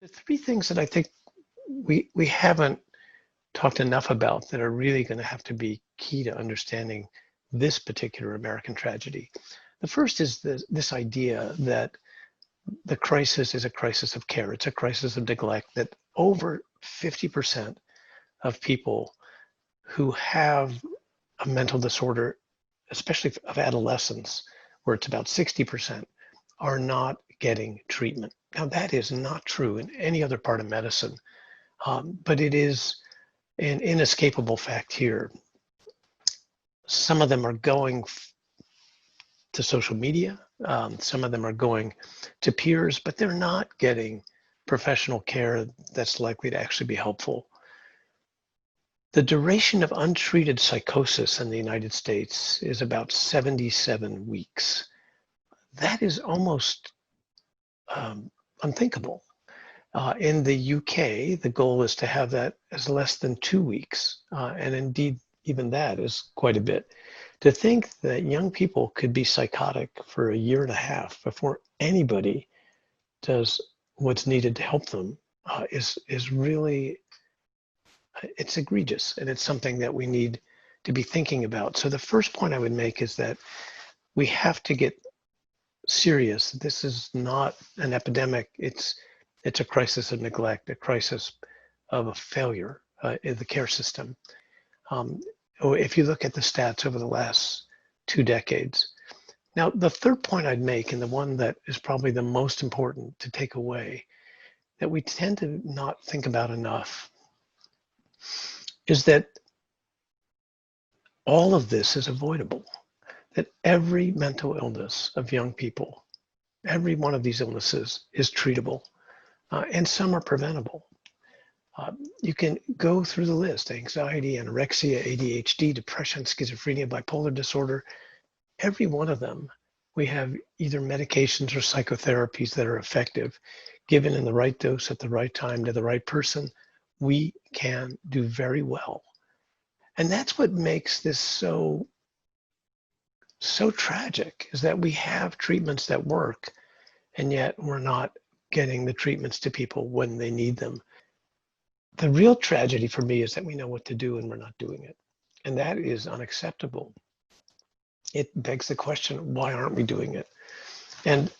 The three things that I think we haven't talked enough about that are really going to have to be key to understanding this particular American tragedy. The first is this idea that the crisis is a crisis of care. It's a crisis of neglect, that over 50% of people who have a mental disorder, especially of adolescents, where it's about 60%, are not getting treatment. Now, that is not true in any other part of medicine, but it is an inescapable fact here. Some of them are going to social media. Some of them are going to peers, but they're not getting professional care that's likely to actually be helpful. The duration of untreated psychosis in the United States is about 77 weeks. That is almost unthinkable. In the UK, the goal is to have that as less than 2 weeks, and indeed, even that is quite a bit. To think that young people could be psychotic for a year and a half before anybody does what's needed to help them is really, it's egregious, and it's something that we need to be thinking about. So the first point I would make is that we have to get serious. This is not an epidemic. It's a crisis of neglect, a crisis of a failure in the care system. If you look at the stats over the last 2 decades. Now, the third point I'd make, and the one that is probably the most important to take away, that we tend to not think about enough, is that all of this is avoidable. That every mental illness of young people, every one of these illnesses is treatable, and some are preventable. You can go through the list: anxiety, anorexia, ADHD, depression, schizophrenia, bipolar disorder. Every one of them, we have either medications or psychotherapies that are effective. Given in the right dose at the right time to the right person, we can do very well. And that's what makes this so tragic, is that we have treatments that work, and yet we're not getting the treatments to people when they need them. The real tragedy for me is that we know what to do and we're not doing it. And that is unacceptable. It begs the question, why aren't we doing it? And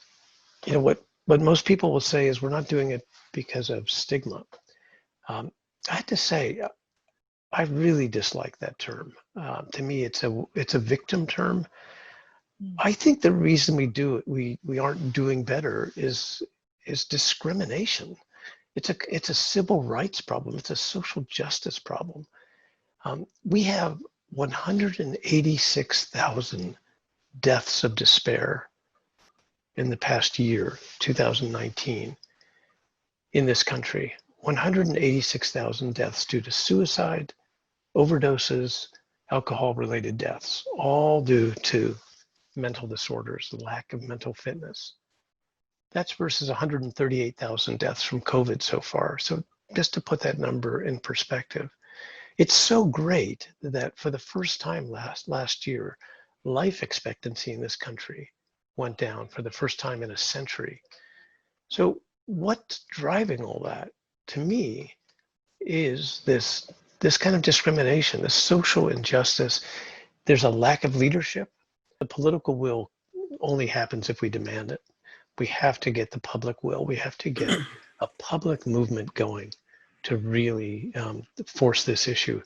you know what most people will say is we're not doing it because of stigma. I have to say, I really dislike that term. To me, it's a victim term. I think the reason we do it, we aren't doing better, is discrimination. It's a civil rights problem. It's a social justice problem. We have 186,000 deaths of despair in the past year, 2019, in this country. 186,000 deaths due to suicide, overdoses, alcohol-related deaths, all due to mental disorders, the lack of mental fitness. That's versus 138,000 deaths from COVID so far. So just to put that number in perspective, it's so great that for the first time last year, life expectancy in this country went down for the first time in a century. So what's driving all that, to me, is this kind of discrimination, this social injustice. There's a lack of leadership. The political will only happens if we demand it. We have to get the public will. We have to get a public movement going to really force this issue.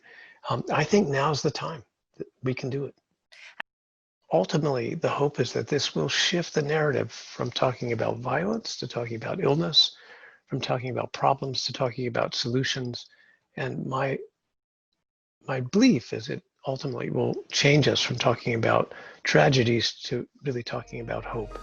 I think now's the time that we can do it. Ultimately, the hope is that this will shift the narrative from talking about violence to talking about illness, from talking about problems to talking about solutions. And my belief is it ultimately will change us from talking about tragedies to really talking about hope.